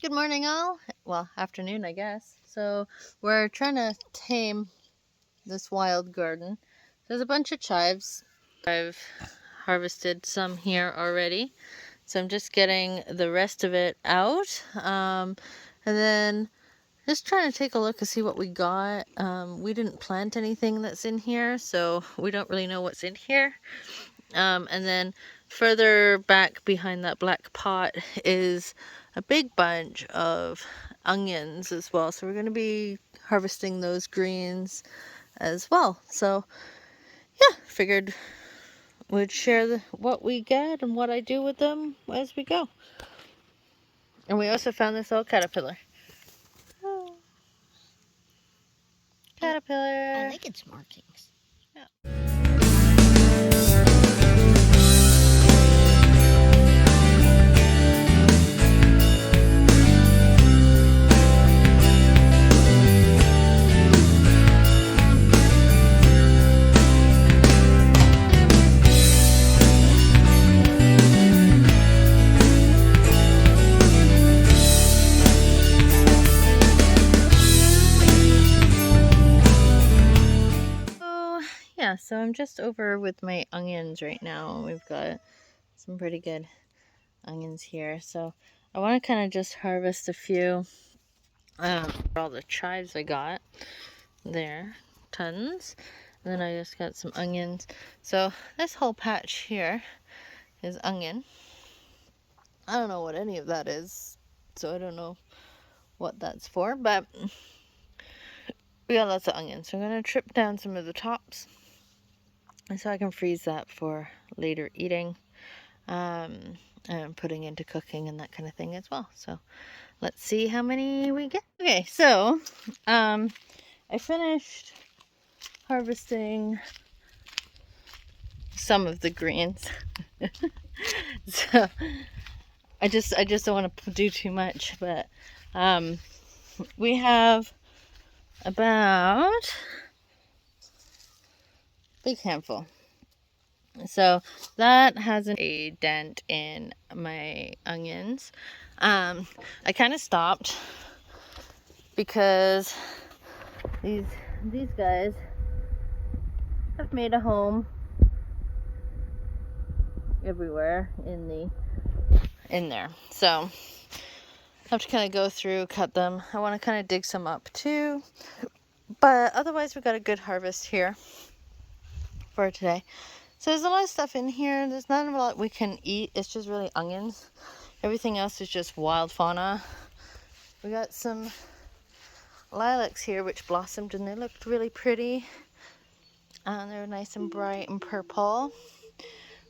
Good morning, all. Well, afternoon, I guess. So, we're trying to tame this wild garden. There's a bunch of chives. I've harvested some here already. So, I'm just getting the rest of it out. And then just trying to take a look and see what we got. We didn't plant anything that's in here, so we don't really know what's in here. And then further back behind that black pot is a big bunch of onions as well. So we're going to be harvesting those greens as well. So yeah, figured we'd share what we get and what I do with them as we go. And we also found this little caterpillar. Oh, caterpillar. I like its markings. Yeah. Yeah, so I'm just over with my onions right now. We've got some pretty good onions here. So I want to kind of just harvest a few. All the chives I got there, tons. And then I just got some onions. So this whole patch here is onion. I don't know what any of that is, so I don't know what that's for, but we got lots of onions. So I'm going to trip down some of the tops so I can freeze that for later eating. And putting into cooking and that kind of thing as well. So let's see how many we get. Okay, so I finished harvesting some of the greens. So I just don't want to do too much, but we have about a big handful. So that has a dent in my onions. I kind of stopped because these guys have made a home everywhere in there. So I have to kind of go through, cut them. I want to kind of dig some up too. But otherwise we got a good harvest here for today. So there's a lot of stuff in here. There's not a lot we can eat. It's just really onions. Everything else is just wild fauna. We got some lilacs here which blossomed and they looked really pretty. They're nice and bright and purple.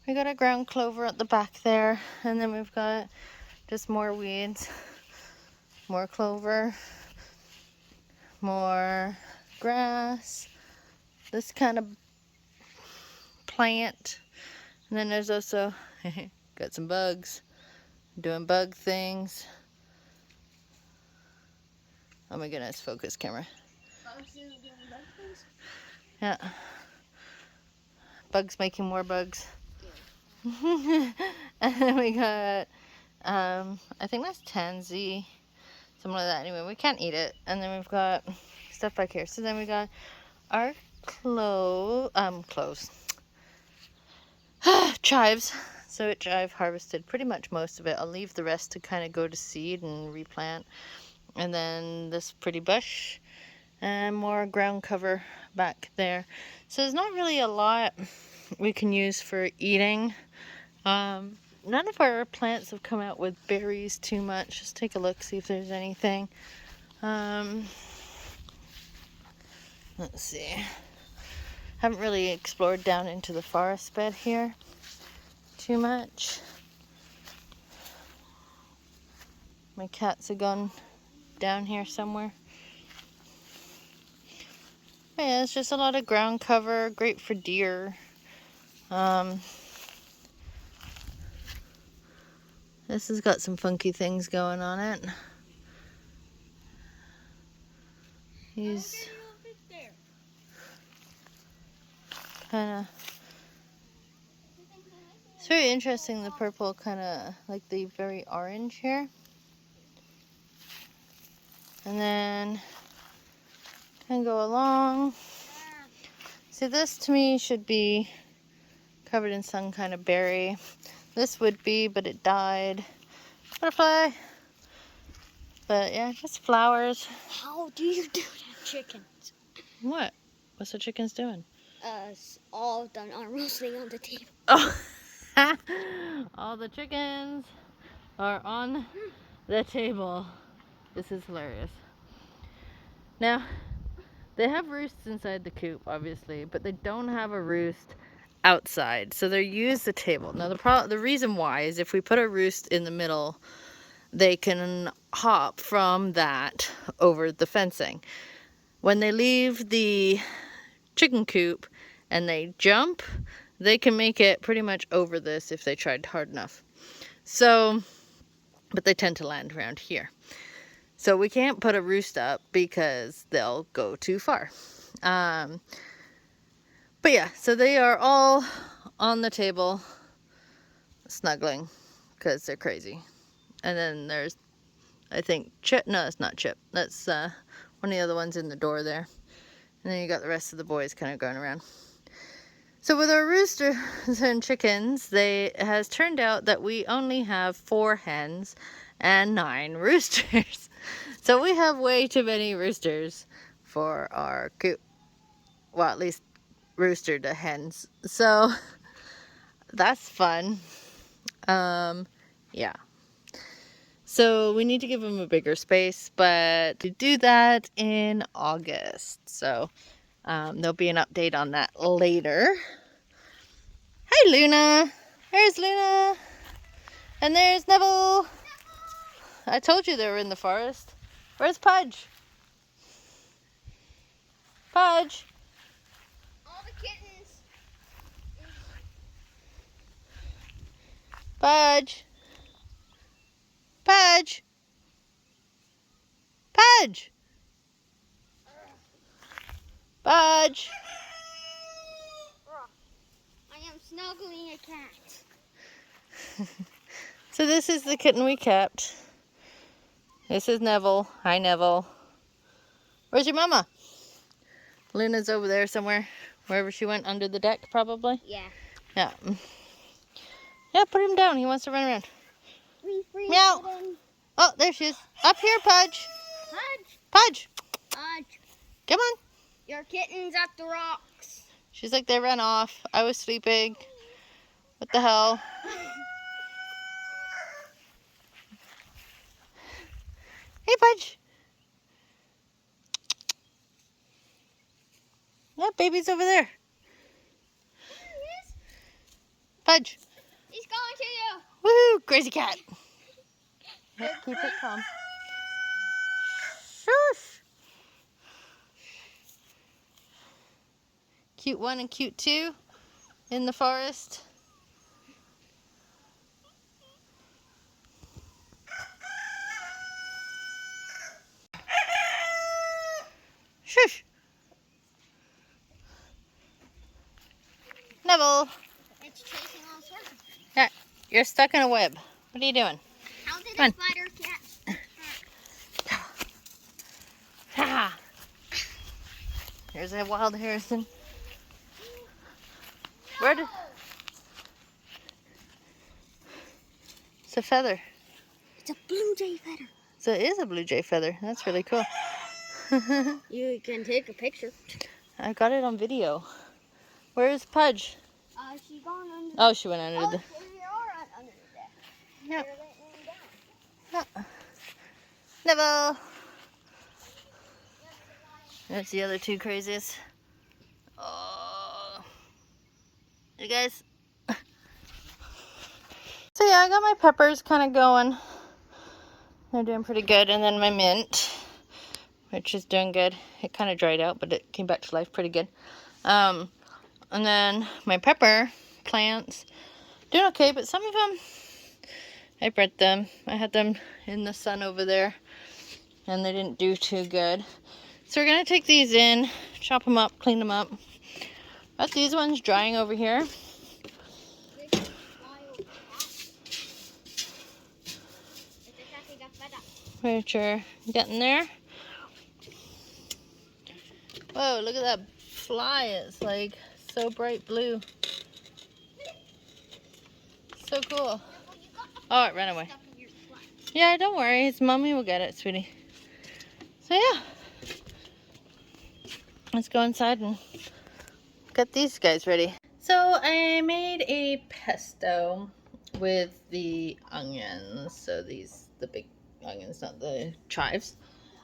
We got a ground clover at the back there, and then we've got just more weeds, more clover, more grass, this kind of plant. And then there's also got some bugs, doing bug things. Oh my goodness, focus camera. Bugs doing bug things? Yeah. Bugs making more bugs. Yeah. And then we got, I think that's tansy, something like that. Anyway, we can't eat it. And then we've got stuff back here. So then we got our cloves. Chives. So which I've harvested pretty much most of it. I'll leave the rest to kind of go to seed and replant. And then this pretty bush and more ground cover back there. So there's not really a lot we can use for eating. None of our plants have come out with berries too much. Just take a look, see if there's anything. Let's see. Haven't really explored down into the forest bed here too much. My cats have gone down here somewhere. But yeah, it's just a lot of ground cover, great for deer. This has got some funky things going on it. He's kind of, it's very interesting, the purple kind of like the very orange here. And then kind of go along. See, this to me should be covered in some kind of berry. This would be, but it died. Butterfly. But yeah, just flowers. How do you do that, chickens? What? What's the chickens doing? All of them are roasting on the table. Oh, all the chickens are on the table. This is hilarious. Now, they have roosts inside the coop, obviously, but they don't have a roost outside. So they use the table. Now, the reason why is if we put a roost in the middle, they can hop from that over the fencing. When they leave the chicken coop and they jump, they can make it pretty much over this if they tried hard enough. So, but they tend to land around here. So we can't put a roost up because they'll go too far. But yeah, so they are all on the table snuggling because they're crazy. And then there's, I think, Chip. No, it's not Chip. That's one of the other ones in the door there. And then you got the rest of the boys kind of going around. So with our roosters and chickens, it has turned out that we only have 4 hens and 9 roosters. So we have way too many roosters for our coop. Well, at least rooster to hens. So that's fun. Yeah. So we need to give them a bigger space, but to do that in August. So there'll be an update on that later. Hi, Luna. There's Luna. And there's Neville. I told you they were in the forest. Where's Pudge? Pudge. All the kittens. Pudge. Pudge. Pudge. Pudge. I am snuggling a cat. So this is the kitten we kept. This is Neville. Hi, Neville. Where's your mama? Luna's over there somewhere. Wherever she went, under the deck, probably. Yeah. Yeah. Yeah, put him down. He wants to run around. Meow. Oh, there she is. Up here, Pudge. Pudge. Pudge. Pudge. Come on. Your kitten's at the rocks. She's like, they ran off. I was sleeping. What the hell? Hey, Pudge. Yeah, baby's over there. Pudge. He's going to you. Woohoo, crazy cat. Yep, keep it calm. Shush. Cute 1 and cute 2 in the forest. Shush. Neville. It's chasing all sorts of things. Yeah, you're stuck in a web. What are you doing? How did Come a on. spider cat? Ha! There's a wild Harrison. Where did... It's a feather. It's a blue jay feather. So it is a blue jay feather. That's really cool. You can take a picture. I got it on video. Where's Pudge? She's gone under. Oh, she went under the... Here you are under the deck. Yep. You're letting him down. Yep. Neville. That's the other 2 crazies. Oh. You guys. So yeah, I got my peppers kind of going. They're doing pretty good. And then my mint, which is doing good. It kind of dried out, but it came back to life pretty good. And then my pepper plants, doing okay, but some of them, I bred them. I had them in the sun over there, and they didn't do too good. So we're going to take these in, chop them up, clean them up. Got these ones drying over here. Which are getting there. Whoa, look at that fly. It's like so bright blue. So cool. Oh, it ran away. Yeah, don't worry. His mommy will get it, sweetie. So yeah. Let's go inside and get these guys ready. So I made a pesto with the onions. So these, the big onions, not the chives.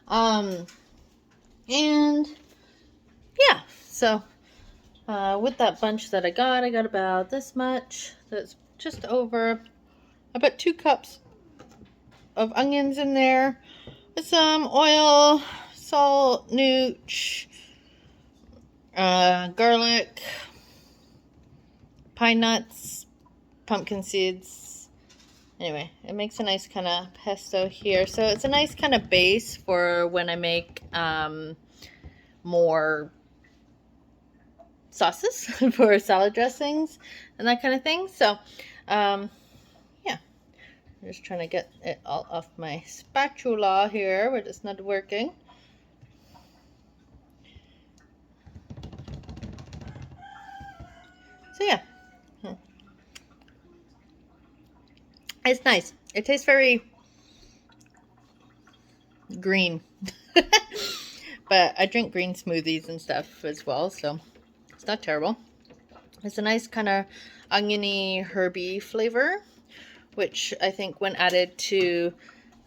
And yeah, so with that bunch that I got about this much. That's just over about 2 cups of onions in there with some oil, salt, nooch, garlic, pine nuts, pumpkin seeds. Anyway, it makes a nice kind of pesto here. So it's a nice kind of base for when I make more sauces for salad dressings and that kind of thing. So yeah, I'm just trying to get it all off my spatula here, but it's not working. So yeah, it's nice. It tastes very green. But I drink green smoothies and stuff as well, so it's not terrible. It's a nice kind of oniony, herby flavor, which I think when added to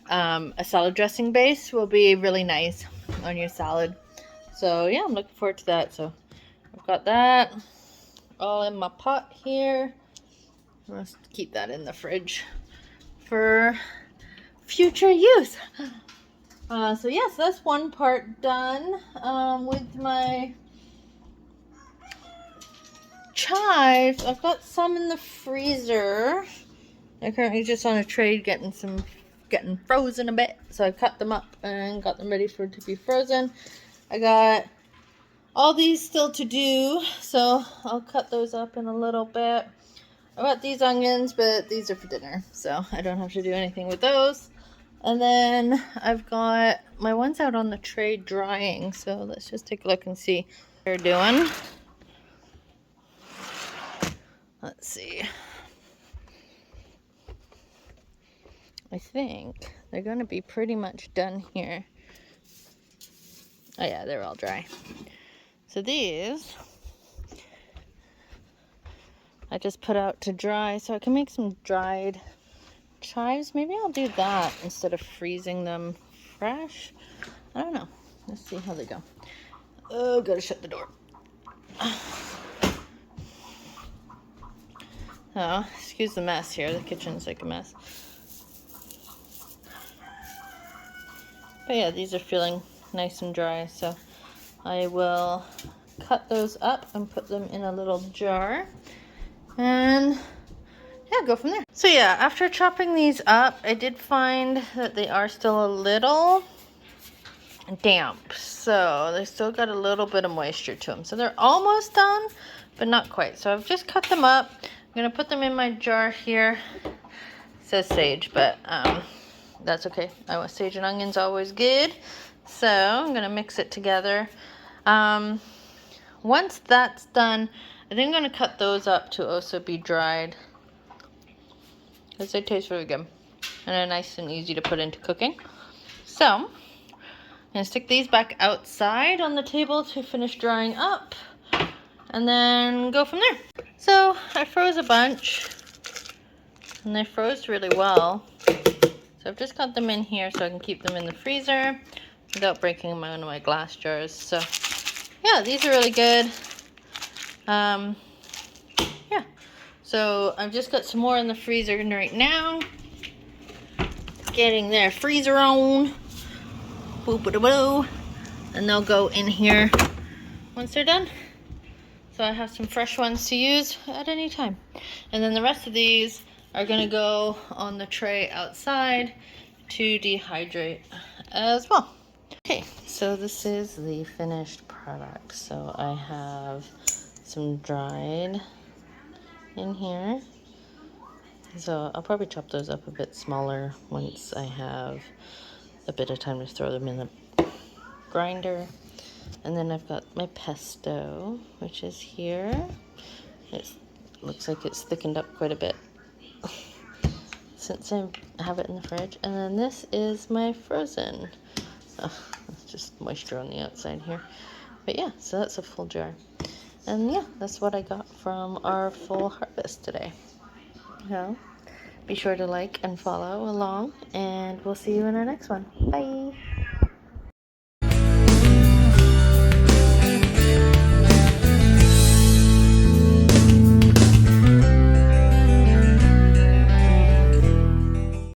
a salad dressing base will be really nice on your salad. So yeah, I'm looking forward to that. So I've got that all in my pot here. Let's keep that in the fridge for future use. So yes, that's one part done with my chives. I've got some in the freezer. They're currently just on a tray getting frozen a bit. So I cut them up and got them ready to be frozen. I got all these still to do, so I'll cut those up in a little bit. I got these onions, but these are for dinner, so I don't have to do anything with those. And then I've got my ones out on the tray drying, so let's just take a look and see what they're doing. Let's see. I think they're going to be pretty much done here. Oh yeah, they're all dry. So these I just put out to dry so I can make some dried chives. Maybe I'll do that instead of freezing them fresh. I don't know. Let's see how they go. Oh, gotta shut the door. Oh, excuse the mess here. The kitchen's like a mess. But yeah, these are feeling nice and dry, so I will cut those up and put them in a little jar. And yeah, go from there. So yeah, after chopping these up, I did find that they are still a little damp. So they still got a little bit of moisture to them. So they're almost done, but not quite. So I've just cut them up. I'm gonna put them in my jar here. It says sage, but that's okay. I want sage and onions always good. So I'm gonna mix it together. Once that's done, I think I'm gonna cut those up to also be dried, because they taste really good and they're nice and easy to put into cooking. So I'm gonna stick these back outside on the table to finish drying up and then go from there. So I froze a bunch and they froze really well. So I've just got them in here so I can keep them in the freezer without breaking one of my glass jars. So yeah, these are really good. Yeah, so I've just got some more in the freezer right now. Getting their freezer on. Boop-a-da-boo. And they'll go in here once they're done. So I have some fresh ones to use at any time. And then the rest of these are gonna go on the tray outside to dehydrate as well. Okay, so this is the finished product. So I have some dried in here. So I'll probably chop those up a bit smaller once I have a bit of time to throw them in the grinder. And then I've got my pesto, which is here. It looks like it's thickened up quite a bit since I have it in the fridge. And then this is my frozen. Oh, it's just moisture on the outside here. But yeah, so that's a full jar. And yeah, that's what I got from our full harvest today. So be sure to like and follow along, and we'll see you in our next one. Bye!